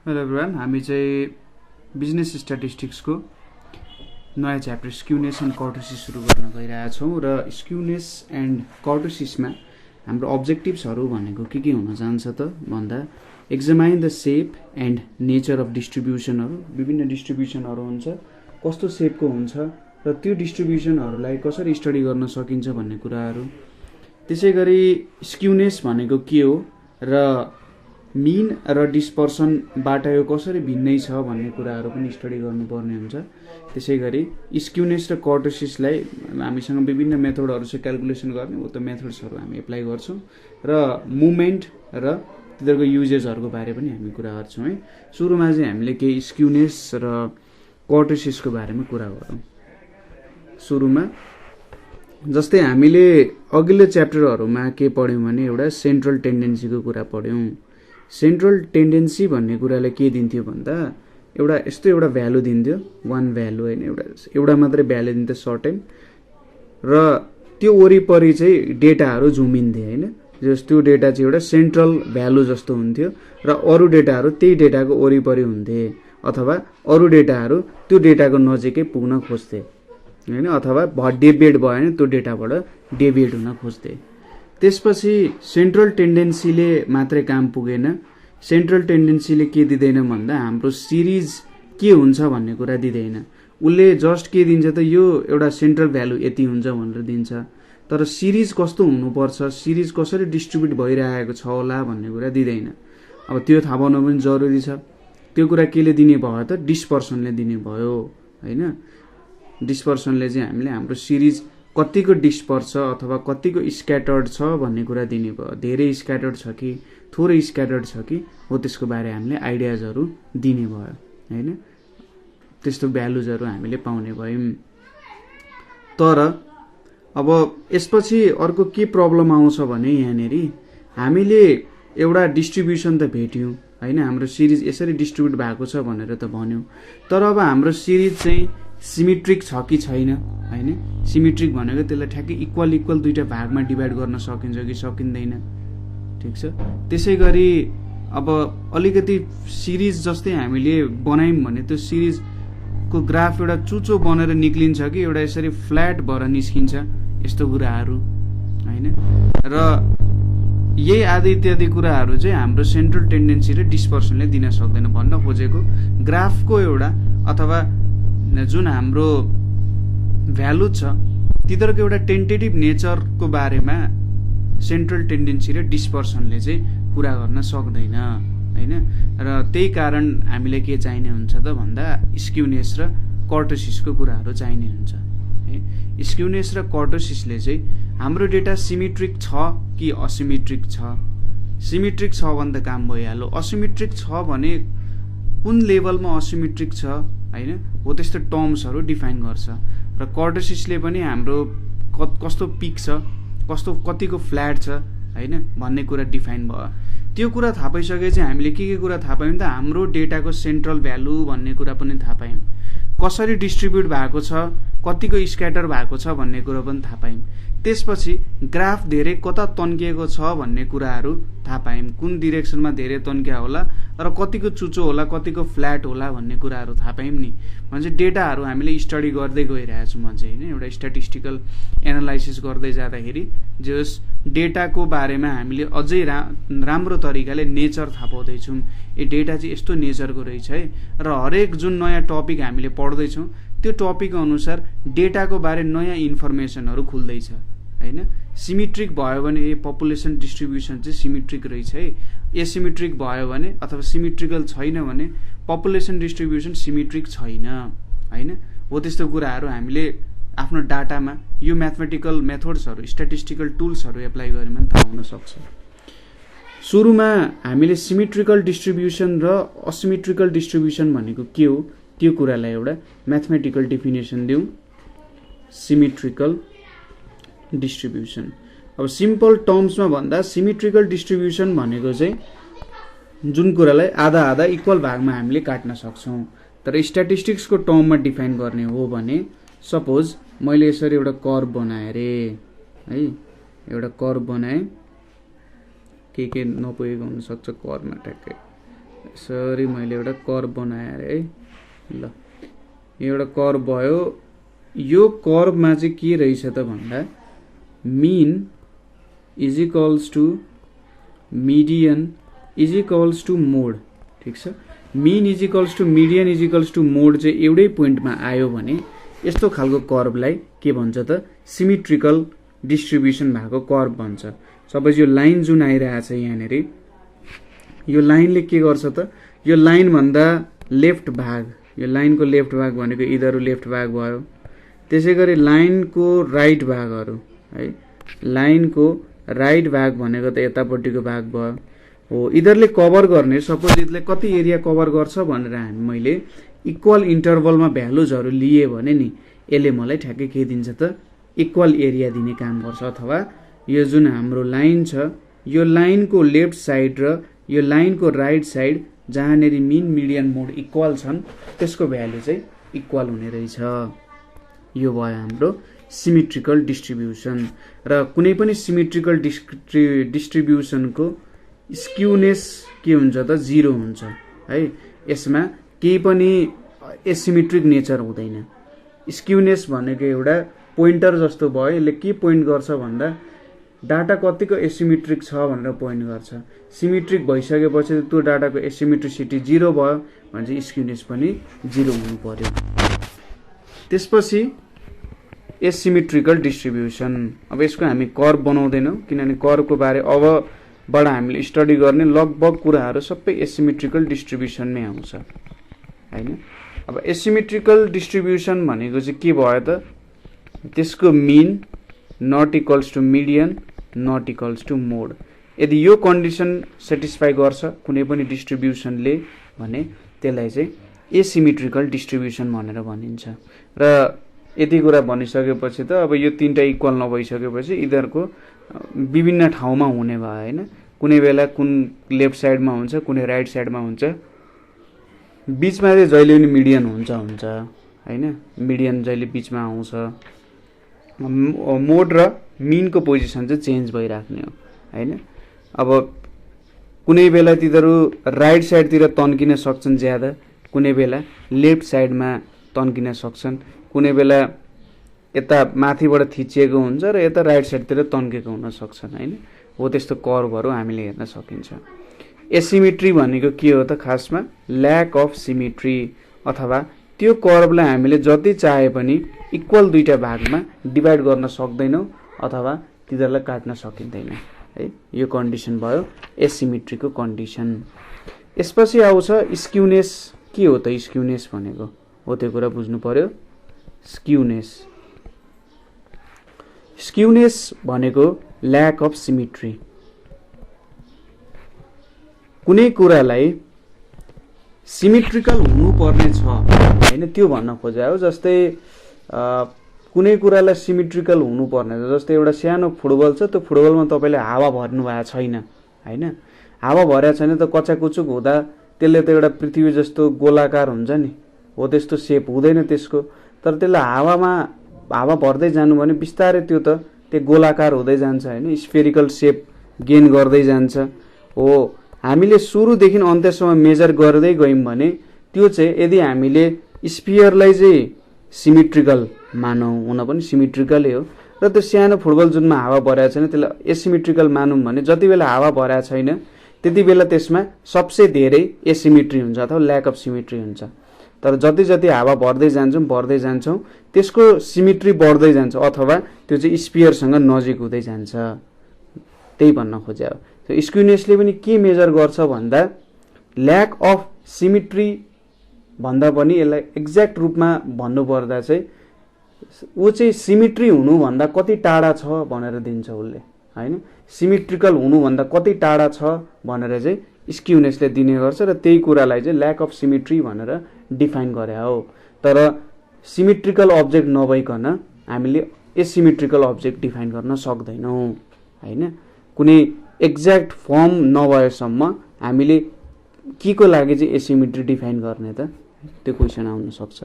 Hello everyone, हामी चाहिँ business स्ट्याटिस्टिक्सको नयाँ च्याप्टर स्क्युनेस एन्ड कर्टोसिस सुरु गर्न गइरहेका छौँ र स्क्युनेस एन्ड कर्टोसिसमा हाम्रो अब्जेक्टिभ्सहरू भनेको के हुन जान्छ त भन्दा examine the shape and nature of डिस्ट्रिब्युसनहरू। विभिन्न डिस्ट्रिब्युसनहरू हुन्छ, कस्तो सेपको हुन्छ र त्यो डिस्ट्रिब्युसनहरूलाई कसरी स्टडी गर्न सकिन्छ भन्ने कुराहरू। त्यसै गरी स्क्युनेस भनेको के हो र मिन र डिस्पर्सनबाट यो कसरी भिन्नै छ भन्ने कुराहरू पनि स्टडी गर्नुपर्ने हुन्छ। त्यसै गरी स्क्युनेस र कर्टोसिसलाई हामीसँग विभिन्न मेथडहरू छ क्यालकुलेसन गर्ने, हो त्यो मेथड्सहरू हामी एप्लाई गर्छौँ र मुभमेन्ट र तिनीहरूको युजेसहरूको बारे पनि हामी कुरा गर्छौँ है। सुरुमा चाहिँ हामीले केही स्क्युनेस र कर्टोसिसको बारेमा कुरा गरौँ। सुरुमा जस्तै हामीले अघिल्लो च्याप्टरहरूमा के पढ्यौँ भने एउटा सेन्ट्रल टेन्डेन्सीको कुरा पढ्यौँ। सेन्ट्रल टेन्डेन्सी भन्ने कुरालाई के दिन्थ्यो भन्दा एउटा भ्यालु दिन्थ्यो, वान भ्यालु होइन, एउटा मात्रै भ्यालु दिन्थ्यो सर्ट टाइम र त्यो वरिपरि चाहिँ डेटाहरू झुमिन्थे होइन। त्यो डेटा चाहिँ एउटा सेन्ट्रल भ्यालु जस्तो हुन्थ्यो र अरू डेटाहरू त्यही डेटाको वरिपरि हुन्थे अथवा अरू डेटाहरू त्यो डेटाको नजिकै पुग्न खोज्थे होइन, अथवा डेभिएट भयो भने त्यो डेटाबाट डेभिएट हुन खोज्थे। त्यसपछि सेन्ट्रल टेन्डेन्सीले मात्रै काम पुगेन। सेन्ट्रल टेन्डेन्सीले के दिँदैन भन्दा हाम्रो सिरिज के हुन्छ भन्ने कुरा दिँदैन। उसले जस्ट के दिन्छ त यो एउटा सेन्ट्रल भ्यालु यति हुन्छ भनेर दिन्छ, तर सिरिज कस्तो हुनुपर्छ, सिरिज कसरी डिस्ट्रिब्युट भइरहेको छ होला भन्ने कुरा दिँदैन। अब त्यो थाहा पाउन पनि जरुरी छ। त्यो कुरा केले दिने भयो त डिस्पर्सनले दिने भयो होइन। डिस्पर्सनले चाहिँ हामीले हाम्रो सिरिज कतिको डिस्पर्स छ अथवा कतिको स्क्याटर्ड छ भन्ने कुरा दिने भयो। धेरै स्क्याटर्ड छ कि थोरै स्क्याटर्ड छ कि हो त्यसको बारे हामीले आइडियाजहरू दिने भयो होइन। त्यस्तो भ्यालुजहरू हामीले पाउने भयौँ। तर अब यसपछि अर्को के प्रब्लम आउँछ भने यहाँनिर हामीले एउटा डिस्ट्रिब्युसन त भेट्यौँ होइन, हाम्रो सिरिज यसरी डिस्ट्रिब्युट भएको छ भनेर त भन्यौँ, तर अब हाम्रो सिरिज चाहिँ सिमेट्रिक छ कि छैन होइन। सिमेट्रिक भनेको त्यसलाई ठ्याक्कै इक्वल दुईवटा भागमा डिभाइड गर्न सकिन्छ कि सकिँदैन, ठिक छ। त्यसै गरी अब अलिकति सिरिज जस्तै हामीले बनायौँ भने त्यो सिरिजको ग्राफ एउटा चुचो बनेर निक्लिन्छ कि एउटा यसरी फ्ल्याट भएर निस्किन्छ, यस्तो कुराहरू होइन। र यही आदि इत्यादि कुराहरू चाहिँ हाम्रो सेन्ट्रल टेन्डेन्सी र डिस्पर्सनले दिन सक्दैन। भन्न खोजेको ग्राफको एउटा अथवा जुन हाम्रो भ्यालु छ तिनीहरूको एउटा टेन्टेटिभ नेचरको बारेमा सेन्ट्रल टेन्डेन्सी र डिस्पर्सनले चाहिँ कुरा गर्न सक्दैन होइन। र त्यही कारण हामीले के चाहिने हुन्छ त भन्दा स्क्युनेस र कर्टोसिसको कुराहरू चाहिने हुन्छ है। स्क्युनेस र कर्टोसिसले चाहिँ हाम्रो डेटा सिमेट्रिक छ कि असिमेट्रिक छ। सिमेट्रिक छ भने त काम भइहाल्यो, असिमेट्रिक छ भने कुन लेभलमा असिमेट्रिक छ होइन, हो त्यस्तो टर्म्सहरू डिफाइन गर्छ। र कर्टोसिसले पनि हाम्रो कस्तो पिक छ, कतिको फ्ल्याट छ होइन भन्ने कुरा डिफाइन भयो। त्यो कुरा थाहा पाइसकेपछि हामीले के कुरा थाहा पायौँ त हाम्रो डेटाको सेन्ट्रल भ्यालु भन्ने कुरा पनि थाहा पायौँ, कसरी डिस्ट्रिब्युट भएको छ, कतिको स्क्याटर भएको छ भन्ने कुरा पनि थाहा पायौँ। त्यसपछि ग्राफ धेरै कता तन्किएको छ भन्ने कुराहरू थाहा पायौँ, कुन डिरेक्सनमा धेरै तन्किया होला र कतिको चुचो होला, कतिको फ्ल्याट होला भन्ने कुराहरू थाहा पायौँ नि। भने चाहिँ डेटाहरू हामीले स्टडी गर्दै गइरहेछौँ अझै होइन। एउटा स्ट्याटिस्टिकल एनालाइसिस गर्दै जाँदाखेरि जस डेटाको बारेमा हामीले अझै राम्रो तरिकाले नेचर थाहा पाउँदैछौँ। यो डेटा चाहिँ यस्तो नेचरको रहेछ है। र हरेक जुन नयाँ टपिक हामीले पढ्दैछौँ त्यो टपिक अनुसार डेटाको बारे नयाँ इन्फर्मेसनहरू खुल्दैछ होइन। सिमेट्रिक भयो भने ए पपुलेसन डिस्ट्रिब्युसन चाहिँ सिमेट्रिक रहेछ है, एसिमेट्रिक भयो भने अथवा सिमेट्रिकल छैन भने पपुलेसन डिस्ट्रिब्युसन सिमेट्रिक छैन होइन। हो त्यस्तो कुराहरू हामीले आफ्नो डाटामा यो म्याथमेटिकल मेथड्सहरू स्ट्याटिस्टिकल टुल्सहरू एप्लाई गरेमा पनि थाहा हुन सक्छ। सुरुमा हामीले सिमेट्रिकल डिस्ट्रिब्युसन र असिमेट्रिकल डिस्ट्रिब्युसन भनेको के हो त्यो कुरालाई एउटा म्याथमेटिकल डेफिनेसन दिउँ। सिमेट्रिकल डिस्ट्रिब्युसन अब सिम्पल टर्म्समा भन्दा सिमेट्रिकल डिस्ट्रिब्युसन भनेको चाहिँ जुन कुरालाई आधा आधा इक्वल भागमा हामीले काट्न सक्छौँ। तर स्ट्याटिस्टिक्सको टर्ममा डिफाइन गर्ने हो भने सपोज मैले यसरी एउटा कर्भ बनाएँ रे है, एउटा कर्भ बनाएँ, के नपुगेको हुनसक्छ कर्भमा ठ्याक्कै सरी मैले एउटा कर्व बनाएँ है। ल यो एउटा कर्व भयो। यो कर्वमा चाहिँ के रहेछ त भन्दा mean is equals to median is equals to mode. ठिक छ, mean is equals to median is equals to mode चाहिँ एउटै पोइन्टमा आयो भने यस्तो खालको कर्वलाई के भन्छ त सिमेट्रिकल डिस्ट्रिब्युसन भएको कर्व भन्छ। सपोज यो लाइन जुन आइरहेछ यहाँनिर, यो लाइनले के गर्छ त यो लाइन भन्दा लेफ्ट भाग, यो लाइनको लेफ्ट भाग भनेको यिनीहरू लेफ्ट भाग भयो। त्यसै गरी लाइनको राइट भागहरू है, लाइनको राइट भाग भनेको त यतापट्टिको भाग भयो हो। यिनीहरूले कभर गर्ने सपोज यसले कति एरिया कभर गर्छ भनेर मैले इक्वल इन्टरभलमा भ्यालुजहरू लिए भने नि यसले मलाई ठ्याक्कै के दिन्छ त इक्वल एरिया दिने काम गर्छ। अथवा यो जुन हाम्रो लाइन छ यो लाइनको लेफ्ट साइड र यो लाइनको राइट साइड जहाँनेरि मिन मिडियन मोड इक्वल छन् त्यसको भ्यालु चाहिँ इक्वल हुने रहेछ। यो भयो हाम्रो सिमेट्रिकल डिस्ट्रिब्युसन। र कुनै पनि सिमेट्रिकल डिस्ट्रिब्युसनको स्क्युनेस के हुन्छ त 0 हुन्छ है। यसमा केही पनि एसिमेट्रिक नेचर हुँदैन। स्क्युनेस भनेको एउटा पोइन्टर जस्तो भयो। यसले के पोइन्ट गर्छ भन्दा डाटा कतिको एसिमेट्रिक छ भनेर पोइन्ट गर्छ। सिमेट्रिक भइसकेपछि त्यो डाटाको एसिमेट्रिसिटी 0 भयो भने चाहिँ स्क्युनेस पनि 0 हुनु पर्यो। त्यसपछि एसिमेट्रिकल डिस्ट्रिब्युसन। अब यसको हामी कर्व बनाउँदैनौँ किनभने कर्वको बारे अबबाट हामीले स्टडी गर्ने लगभग कुराहरू सबै एसिमेट्रिकल डिस्ट्रिब्युसनमै आउँछ हैन। अब एसिमेट्रिकल डिस्ट्रिब्युसन भनेको चाहिँ के भयो त त्यसको mean not equals to median not equals to mode. यदि यो कन्डिसन सेटिस्फाई गर्छ कुनै पनि डिस्ट्रिब्युसनले भने त्यसलाई चाहिँ एसिमेट्रिकल डिस्ट्रिब्युसन भनेर भनिन्छ। र यति कुरा भनिसकेपछि त अब यो तीनटा इक्वल नभइसकेपछि यिनीहरूको विभिन्न ठाउँमा हुने भयो हैन। कुनै बेला कुन लेफ्ट साइडमा हुन्छ कुनै राइट साइडमा हुन्छ। बीचमा चाहिँ जहिले पनि मिडियन हुन्छ हैन। मिडियन जहिले बीचमा आउँछ। मोड र मिनको पोजिसन चाहिँ चेन्ज भइराख्ने हो हैन। अब कुनै बेला तिनीहरू राइट साइडतिर तन्किन सक्छन् ज्यादा, कुनै बेला लेफ्ट साइडमा तन्किन सक्छन्, कुनै बेला यता माथिबाट थिचिएको हुन्छ र यता राइट साइडतिर तन्केको हुन सक्छन् हैन। हो त्यस्तो कर्वहरू हामीले हेर्न सकिन्छ। एसिमेट्री भनेको के हो त खासमा ल्याक अफ सिमेट्री अथवा त्यो कर्वलाई हामीले जति चाहे पनि इक्वल दुईटा भागमा डिभाइड गर्न सक्दैनौँ अथवा तिनीहरूलाई काट्न सकिँदैन है। यो कन्डिसन भयो एसिमेट्रीको कन्डिसन। यसपछि आउँछ स्क्युनेस। के हो त स्क्युनेस भनेको हो त्यो कुरा बुझ्नु पर्यो। स्क्युनेस भनेको ल्याक अफ सिमेट्री। कुनै कुरालाई सिमेट्रिकल हुनुपर्ने छ हैन त्यो भन्न खोजे हो। जस्तै कुनै कुरालाई सिमेट्रिकल हुनुपर्ने छ। जस्तै एउटा सानो फुटबल छ, त्यो फुटबलमा तपाईँले हावा भर्नु भएको छैन हैन। हावा भरेको छैन त कचाकुचुक हुँदा त्यसले त एउटा पृथ्वी जस्तो गोलाकार हुन्छ नि, हो त्यस्तो सेप हुँदैन त्यसको। तर त्यसलाई हावा भर्दै जानु भने बिस्तारै त्यो गोलाकार हुँदै जान्छ हैन। स्फेरिकल सेप गेन गर्दै जान्छ हो। हामीले सुरुदेखि अन्त्यसम्म मेजर गर्दै गयौँ भने त्यो चाहिँ यदि हामीले स्फियरलाई चाहिँ सिमेट्रिकल मानौँ, हुन पनि सिमेट्रिकलै हो, र त्यो सानो फुटबल जुनमा हावा भरेको छैन त्यसलाई एसिमेट्रिकल मानौँ भने जति बेला हावा भरेको छैन त्यति बेला त्यसमा सबसे धेरै एसिमेट्री हुन्छ अथवा ल्याक अफ सिमेट्री हुन्छ। तर जति जति हावा भर्दै जान्छौँ त्यसको सिमेट्री बढ्दै जान्छ अथवा त्यो चाहिँ स्फियरसँग नजिक हुँदै जान्छ। त्यही भन्न खोजे हो। त्यो स्क्युनेसले पनि के मेजर गर्छ भन्दा ल्याक अफ सिमेट्री भन्दा पनि यसलाई एक्ज्याक्ट रूपमा भन्नुपर्दा चाहिँ ऊ चाहिँ सिमेट्री हुनुभन्दा कति टाढा छ भनेर दिन्छ उसले हैन। सिमेट्रिकल हुनुभन्दा कति टाढा छ भनेर चाहिँ स्क्युनेसले दिने गर्छ र त्यही कुरालाई चाहिँ ल्याक अफ सिमेट्री भनेर डिफाइन गरे हो। तर सिमेट्रिकल अब्जेक्ट नभइकन हामीले एसिमेट्रिकल अब्जेक्ट डिफाइन गर्न सक्दैनौँ हैन। कुनै एक्ज्याक्ट फर्म नभएसम्म हामीले के को लागि चाहिँ एसिमेट्री डिफाइन गर्ने त त्यो क्वेसन आउन सक्छ।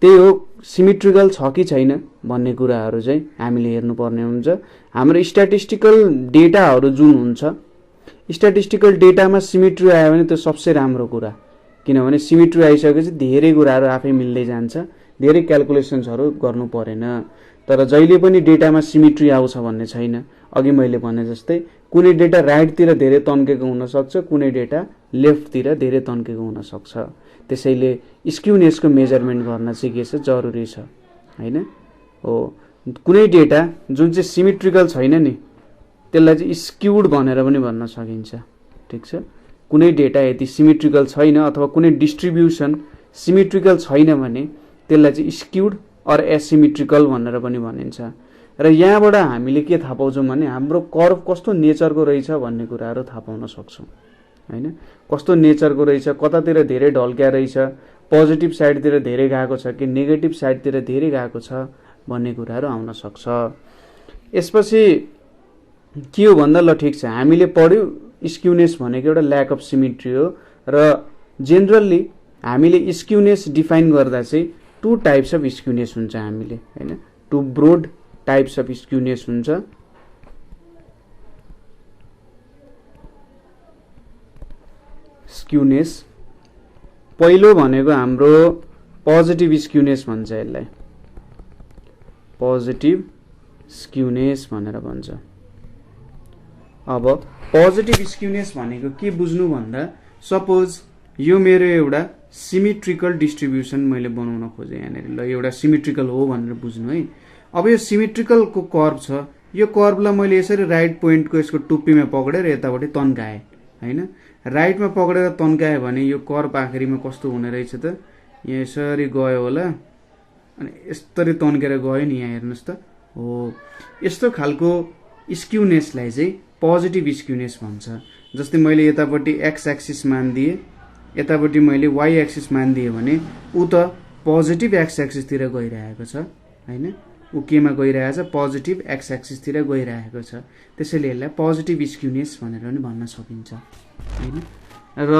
त्यही हो सिमेट्रिकल छ कि छैन भन्ने कुराहरू चाहिँ हामीले हेर्नुपर्ने हुन्छ। हाम्रो स्ट्याटिस्टिकल डेटाहरू जुन हुन्छ स्ट्याटिस्टिकल डेटामा सिमेट्री आयो भने त्यो सबसे राम्रो कुरा, किनभने सिमेट्री आइसकेपछि धेरै कुराहरू आफै मिल्दै जान्छ, धेरै क्याल्कुलेसन्सहरू गर्नु परेन। तर जहिले पनि डेटामा सिमेट्री आउँछ भन्ने छैन। अघि मैले भने जस्तै कुनै डेटा राइटतिर धेरै तन्केको हुनसक्छ, कुनै डेटा लेफ्टतिर धेरै तन्केको हुनसक्छ। त्यसैले स्क्युनेसको मेजरमेन्ट गर्न चाहिँ के छ, जरुरी छ होइन हो। कुनै डेटा जुन चाहिँ सिमेट्रिकल छैन नि त्यसलाई चाहिँ स्क्युड भनेर पनि भन्न सकिन्छ, ठिक छ। कुनै डेटा यदि सिमेट्रिकल छैन अथवा कुनै डिस्ट्रिब्युसन सिमेट्रिकल छैन भने त्यसलाई चाहिँ स्क्युड अर एसिमेट्रिकल भनेर पनि भनिन्छ। र यहाँबाट हामीले के थाहा पाउँछौँ भने हाम्रो कर्भ कस्तो नेचरको रहेछ भन्ने कुराहरू थाहा पाउन सक्छौँ होइन। कस्तो नेचरको रहेछ, कतातिर धेरै ढल्क्या रहेछ, पोजिटिभ साइडतिर धेरै गएको छ कि नेगेटिभ साइडतिर धेरै गएको छ भन्ने कुराहरू आउन सक्छ। यसपछि के हो भन्दा ल ठिक छ, हामीले पढ्यौँ स्क्युनेस भनेको एउटा ल्याक अफ सिमेट्री हो। र जेनरली हामीले स्क्युनेस डिफाइन गर्दा चाहिँ 2 टाइप्स अफ स्क्युनेस हुन्छ हामीले होइन। 2 ब्रोड टाइप्स अफ स्क्युनेस हुन्छ। स्क्युनेस पहिलो भनेको हाम्रो पोजिटिभ स्क्युनेस भन्छ, यसलाई पोजिटिभ स्क्युनेस भनेर भन्छ। अब पोजिटिभ स्क्युनेस भनेको के बुझ्नु भन्दा, सपोज यो मेरो एउटा सिमेट्रिकल डिस्ट्रिब्युसन मैले बनाउन खोजेँ यहाँनिर, ल एउटा सिमेट्रिकल हो भनेर बुझ्नु है। अब यो सिमेट्रिकलको कर्भ छ, यो कर्भलाई मैले यसरी राइट पोइन्टको यसको टुप्पीमा पक्रेर यतापट्टि तन्काएँ होइन। राइटमा पक्रेर तन्कायो भने यो कर्भ आखिरीमा कस्तो हुने रहेछ त, यहाँ यसरी गयो होला अनि यसरी तन्केर गयो नि, यहाँ हेर्नुहोस् त हो। यस्तो खालको स्क्युनेसलाई चाहिँ पोजिटिभ स्क्युनेस भन्छ। जस्तै मैले यतापट्टि एक्स एक्सिस मानिदिएँ, यतापट्टि मैले वाइ एक्सिस मानिदिएँ भने ऊ त पोजिटिभ एक्स एक्सिसतिर गइरहेको छ होइन। ऊ केमा गइरहेको छ, पोजिटिभ एक्स एक्सिसतिर गइरहेको छ। त्यसैले यसलाई पोजिटिभ स्क्युनेस भनेर पनि भन्न सकिन्छ होइन। र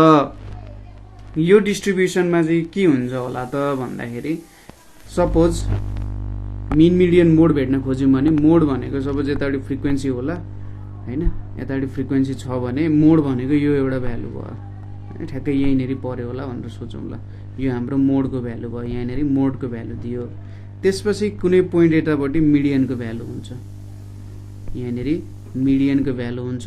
यो डिस्ट्रिब्युसनमा चाहिँ के हुन्छ होला त भन्दाखेरि, सपोज मिन मिडियन मोड भेट्न खोज्यौँ भने मोड भनेको सपोज यतापट्टि फ्रिक्वेन्सी होला होइन, यतापट्टि फ्रिक्वेन्सी छ भने मोड भनेको यो एउटा भ्यालु भयो होइन। ठ्याक्कै यहीँनिर पऱ्यो होला भनेर सोचौँ ल, यो हाम्रो मोडको भ्यालु भयो, यहाँनिर मोडको भ्यालु दियो। त्यसपछि कुनै पोइन्ट यतापट्टि मिडियनको भ्यालु हुन्छ, यहाँनिर मिडियनको भ्यालु हुन्छ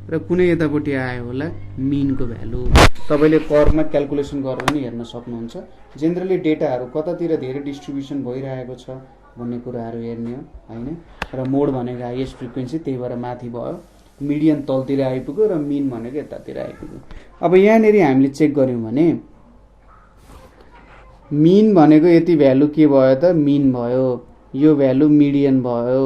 र कुनै यतापट्टि आयो होला मिनको भ्यालु। तपाईँले कर्भमा क्याल्कुलेसन गरेर पनि हेर्न सक्नुहुन्छ। जेनरली डेटाहरू कतातिर धेरै डिस्ट्रिब्युसन भइरहेको छ भन्ने कुराहरू हेर्ने हो होइन। र मोड भनेको हाइएस्ट फ्रिक्वेन्सी, त्यही भएर माथि भयो, मिडियन तलतिर आइपुग्यो र मिन भनेको यतातिर आइपुग्यो। अब यहाँनिर हामीले चेक गऱ्यौँ भने मिन भनेको यति भ्यालु के भयो त, मिन भयो, यो भ्यालु मिडियन भयो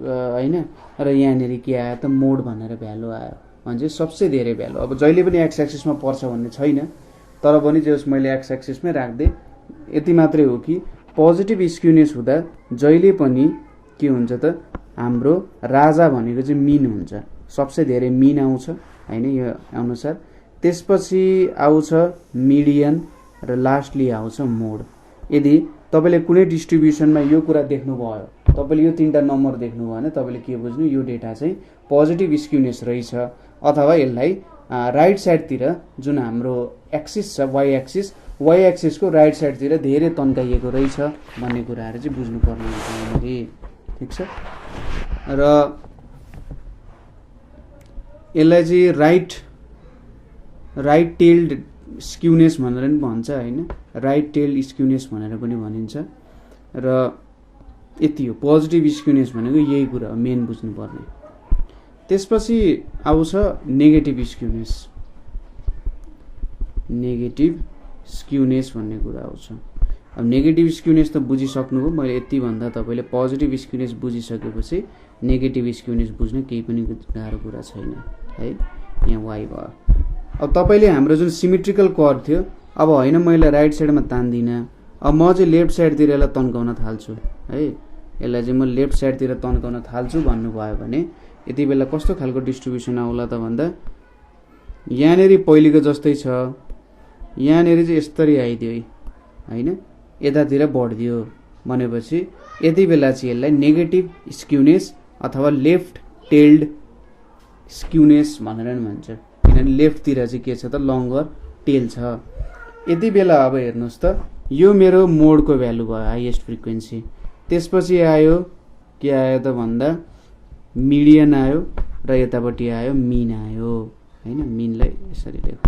होइन। र यहाँनिर के आयो त, मोड भनेर भ्यालु आयो भने सबसे धेरै भ्यालु। अब जहिले पनि एक्स एक्सिसमा पर्छ भन्ने छैन, तर पनि जस मैले एक्स एक्सिसमै राख्दै यति मात्रै हो कि पोजिटिभ स्क्युनेस हुँदा जहिले पनि के हुन्छ त, हाम्रो राजा भनेको चाहिँ मिन हुन्छ, सबसे धेरै मिन आउँछ होइन यो अनुसार। त्यसपछि आउँछ मिडियन र लास्टली आउँछ मोड। यदि तपाईँले कुनै डिस्ट्रिब्युसनमा यो कुरा देख्नुभयो, तपाईँले यो 3टा नम्बर देख्नुभयो भने तपाईँले के बुझ्नु, यो डेटा चाहिँ पोजिटिभ स्क्युनेस रहेछ। अथवा यसलाई राइट साइडतिर जुन हाम्रो एक्सिस छ वाइ एक्सिसको राइट साइडतिर धेरै तन्काइएको रहेछ भन्ने कुराहरू चाहिँ बुझ्नुपर्ने हुन्छ यहाँनिर, ठिक छ। र यसलाई चाहिँ राइट टेल्ड स्क्युनेस भनेर पनि भन्छ होइन, राइट टेल्ड स्क्युनेस भनेर पनि भनिन्छ। र यति हो पोजिटिभ स्क्युनेस भनेको, यही कुरा हो मेन बुझ्नुपर्ने। त्यसपछि आउँछ नेगेटिभ स्क्युनेस। नेगेटिभ स्क्युनेस भन्ने कुरा आउँछ। अब नेगेटिभ स्क्युनेस त बुझिसक्नुभयो, मैले यति भन्दा तपाईँले पोजिटिभ स्क्युनेस बुझिसकेपछि नेगेटिभ स्क्युनेस बुझ्न केही पनि गाह्रो कुरा छैन है। यहाँ वाइ भयो। अब तपाईँले हाम्रो जुन सिमेट्रिकल कर्भ थियो, अब होइन मैले राइट साइडमा तान्दिनँ, अब म चाहिँ लेफ्ट साइडतिर यसलाई तन्काउन थाल्छु है, यसलाई चाहिँ म लेफ्ट साइडतिर तन्काउन थाल्छु भन्नुभयो भने यति बेला कस्तो खालको डिस्ट्रिब्युसन आउला त भन्दा, यहाँनिर पहिलेको जस्तै छ, यहाँनिर चाहिँ यस्तरी आइदियो होइन, यतातिर बढ्दियो भनेपछि यति बेला चाहिँ यसलाई नेगेटिभ स्क्युनेस अथवा लेफ्ट टेल्ड स्क्युनेस भनेर नि भन्छ, किनभने लेफ्टतिर चाहिँ के छ त लङ्गर टेल छ। यति बेला अब हेर्नुहोस् त यो मेरो मोडको भ्यालु भयो हाइएस्ट फ्रिक्वेन्सी, त्यसपछि आयो के आयो त भन्दा मिडियन आयो र यतापट्टि आयो मिन आयो हैन। मिनलाई यसरी लेख,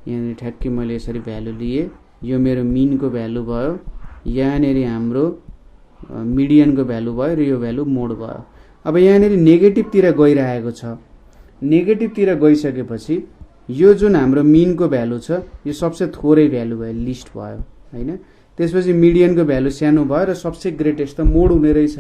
यहाँनिर ठ्याक्कै मैले यसरी भ्यालु लिएँ, यो मेरो मिनको भ्यालु भयो, यहाँनिर हाम्रो मिडियनको भ्यालु भयो र यो भ्यालु मोड भयो। अब यहाँनिर नेगेटिभतिर गइरहेको छ, नेगेटिभतिर गइसकेपछि यो जुन हाम्रो मिनको भ्यालु छ यो सबसे थोरै भ्यालु भयो, लिस्ट भयो हैन। त्यसपछि मिडियनको भ्यालु सानो भयो र सबसे ग्रेटेस्ट त मोड हुने रहेछ।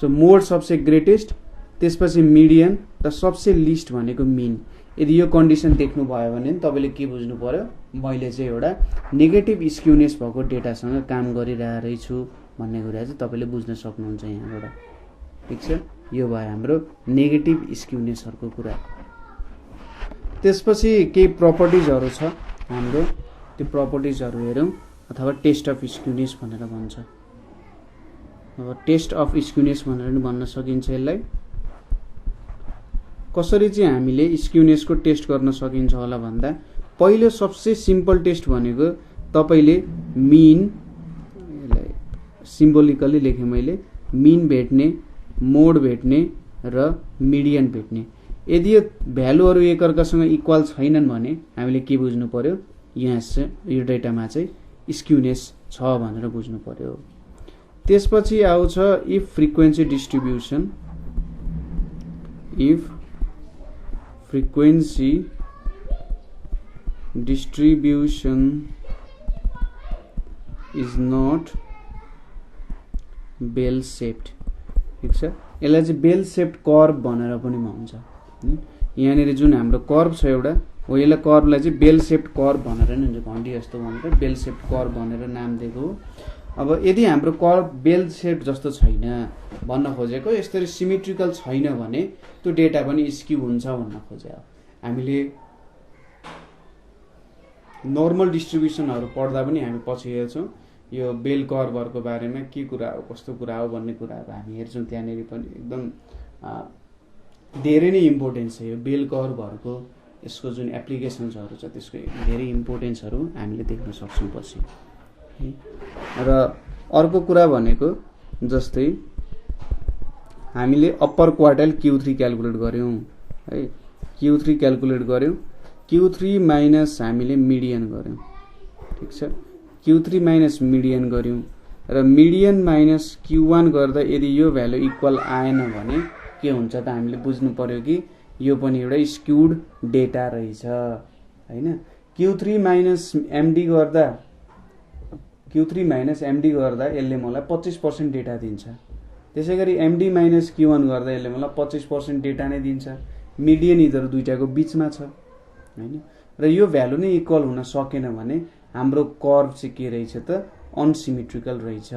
सो मोड सबसे ग्रेटेस्ट, त्यसपछि मिडियन र सबसे लिस्ट भनेको मिन। यदि यो कन्डिसन देख्नु भयो भने तपाईले के बुझ्नु पर्यो, मैले चाहिँ एउटा नेगेटिभ स्क्युनेस भएको डेटासँग काम गरिरहेको रहेछु भन्ने कुरा चाहिँ तपाईले बुझ्न सक्नुहुन्छ यहाँबाट। ठीक छ, यो भयो हाम्रो नेगेटिभ स्क्युनेसहरुको कुरा। त्यसपछि केही प्रपर्टिजहरु छ हाम्रो, त्यो प्रपर्टिजहरु हेरौं अथवा टेस्ट अफ स्क्युनेस भनेर भन्छ। अब टेस्ट अफ स्क्युनेस भनेर नि भन्न सकिन्छ यसलाई। कसरी चाहिँ हामीले स्क्युनेसको टेस्ट गर्न सकिन्छ होला भन्दा पहिलो सबसे सिम्पल टेस्ट भनेको तपाईले मिन, यसलाई सिम्बोलिकली लेखे मैले, मिन भेट्ने, मोड भेट्ने र मिडियन भेट्ने। यदि यो भ्यालुहरु एकअर्कासँग इक्वल छैनन् भने हामीले के बुझ्नु पर्यो, यहाँ चाहिँ यो डेटामा चाहिँ स्क्युनेस छ भनेर बुझ्नु पर्यो। त्यसपछि आउँछ if frequency distribution, if frequency distribution is not bell shaped. ठीक छ, यसलाई चाहिँ बेल शेप्ड कर्व भनेर पनि भन्छ। यहाँनिर जुन हाम्रो कर्व छ एउटा, हो यसलाई कर्वलाई चाहिँ बेल शेप्ड कर्व भनेर नि हुन्छ, घण्टी जस्तो भनेर बेल शेप्ड कर्व भनेर नाम दिएको हो। अब यदि हाम्रो कर्व बेल शेप्ड जस्तो छैन भन्न खोजेको, यसरी सिमेट्रिकल छैन भने त्यो डेटा पनि स्क्यु हुन्छ भन्न खोजे। हामीले नर्मल डिस्ट्रिब्युसनहरु पढ्दा पनि हामी पछि हेर्छौं यो बेल कर्वहरुको बारेमा, के कुरा हो कस्तो कुरा हो भन्ने कुराहरु हामी हेर्छौं। त्यहाँनेरि पनि एकदम धेरै नै इम्पोर्टेन्स छ यो बेल कर्वहरुको, यसको जुन एप्लिकेसन्सहरु छ त्यसको धेरै इम्पोर्टेन्सहरु हामीले देख्न सक्छौं पछि। र अर्को कुरा भनेको जस्तै हामीले अप्पर क्वार्टाइल Q3 क्याल्कुलेट गर्यौं है, Q3 क्याल्कुलेट गर्यौं, Q3 माइनस हामीले मिडियन गर्यौं। ठीक छ, Q3 माइनस मिडियन गर्यौं र मिडियन माइनस Q1 गर्दा यदि यो भ्यालु इक्वल आएन भने के हुन्छ त हामीले बुझ्नु पर्यो कि यो पनि एउटा स्क्युड डेटा रहेछ हैन। Q3 माइनस MD गर्दा, Q3 माइनस MD गर्दा यसले मलाई 25% डेटा दिन्छ। त्यसैगरी MD माइनस Q1 गर्दा यसले मलाई 25% डेटा नै दिन्छ। मिडियन यिनीहरु दुईटाको बीचमा छ हैन। र यो भ्यालु नै इक्वल हुन सकेन भने हाम्रो कर्व चाहिँ के रहेछ त, अनसिमेट्रिकल रहेछ।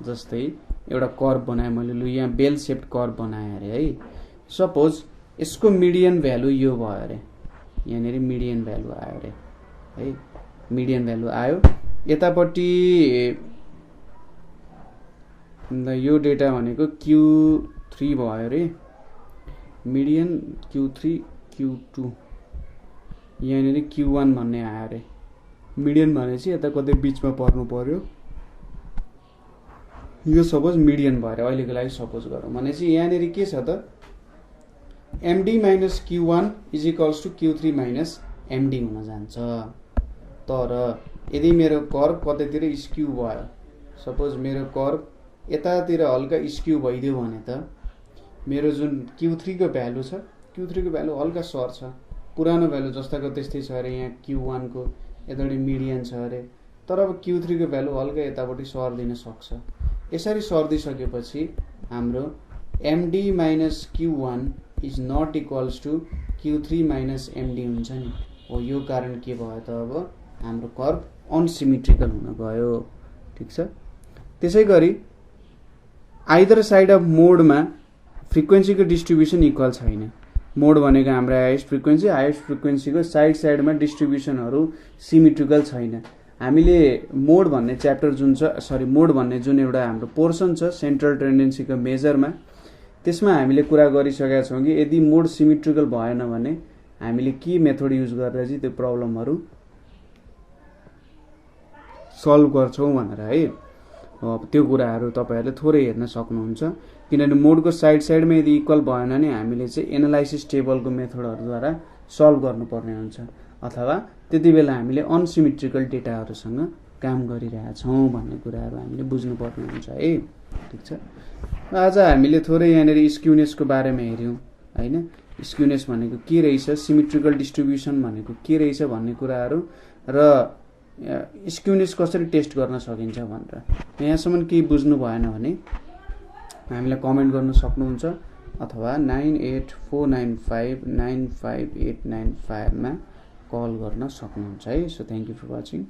जस्तै एउटा कर्व बनाए मैले, लु यहाँ बेल शेप्ड कर्व बनाए अरे है। सपोज यसको मिडियन भ्यालु यो भयो अरे, यहाँनेरि मिडियन भ्यालु आयो अरे है, मिडियन भ्यालु आयो। यतापट्टि यो डेटा भनेको Q3 भयो अरे, मिडियन Q3 Q2, यहाँनेरि Q1 भन्ने आयो अरे। मिडियन भनेपछि यता कतै बीचमा पर्नु पर्यो। यो सपोज मिडियन भयो अरे अहिलेको लागि सपोज गरौँ भनेपछि यहाँनेरि के छ त, MD minus Q1 is equals to Q3 minus MD हुन जान्छ। तर यदि मेरो कर्व कतैतिर स्क्यु भयो, सपोज मेरो कर्व यतातिर हल्का स्क्यु भइदियो भने त मेरो जुन Q3 को भ्यालु छ, Q3 को भ्यालु हल्का सर्छ, पुरानो भ्यालु जस्ताको त्यस्तै छ अरे। यहाँ Q1 को यतापट्टि मिडियन छ अरे, तर अब Q3 को भ्यालु हल्का यतापट्टि सर्दिन सक्छ। यसरी सर्दिसकेपछि हाम्रो MD minus Q1 is not equals to Q3 minus MD हुन्छ नि। हो यो कारण के भयो त, अब हाम्रो कर्व अनसिमेट्रिकल हुन गयो। ठीक छ, त्यसैगरी आइदर साइड अफ मोडमा फ्रिक्वेन्सीको डिस्ट्रिब्युसन इक्वल छैन। मोड भनेको हाम्रो हाइएस्ट फ्रिक्वेन्सीको साइड साइडमा डिस्ट्रिब्युसनहरु सिमेट्रिकल छैन। हामीले मोड भन्ने च्याप्टर जुन छ, सरी मोड भन्ने जुन एउटा हाम्रो पोर्सन छ सेन्ट्रल टेन्डेन्सीको मेजरमा, त्यसमा हामीले कुरा गरिसकेका छौँ कि यदि मोड सिमेट्रिकल भएन भने हामीले के मेथड युज गरेर चाहिँ त्यो प्रब्लमहरू सल्भ गर्छौँ भनेर है। त्यो कुराहरू तपाईँहरूले थोरै हेर्न सक्नुहुन्छ, किनभने मोडको साइडमा यदि इक्वल भएन भने हामीले चाहिँ एनालाइसिस टेबलको मेथडहरूद्वारा सल्भ गर्नुपर्ने हुन्छ, अथवा त्यति बेला हामीले अनसिमेट्रिकल डेटाहरूसँग काम गरिरहेछौँ भन्ने कुराहरू हामीले बुझ्नुपर्ने हुन्छ है। ठिक छ, आज हामीले थोरै यहाँनिर स्क्युनेसको बारेमा हेऱ्यौँ होइन। स्क्युनेस भनेको के रहेछ, सिमेट्रिकल डिस्ट्रिब्युसन भनेको के रहेछ भन्ने कुराहरू र स्क्युनेस कसरी टेस्ट गर्न सकिन्छ भनेर यहाँसम्म केही बुझ्नु भएन भने हामीलाई कमेन्ट गर्न सक्नुहुन्छ, अथवा 9849595895 मा कल गर्न सक्नुहुन्छ है। So thank you for watching.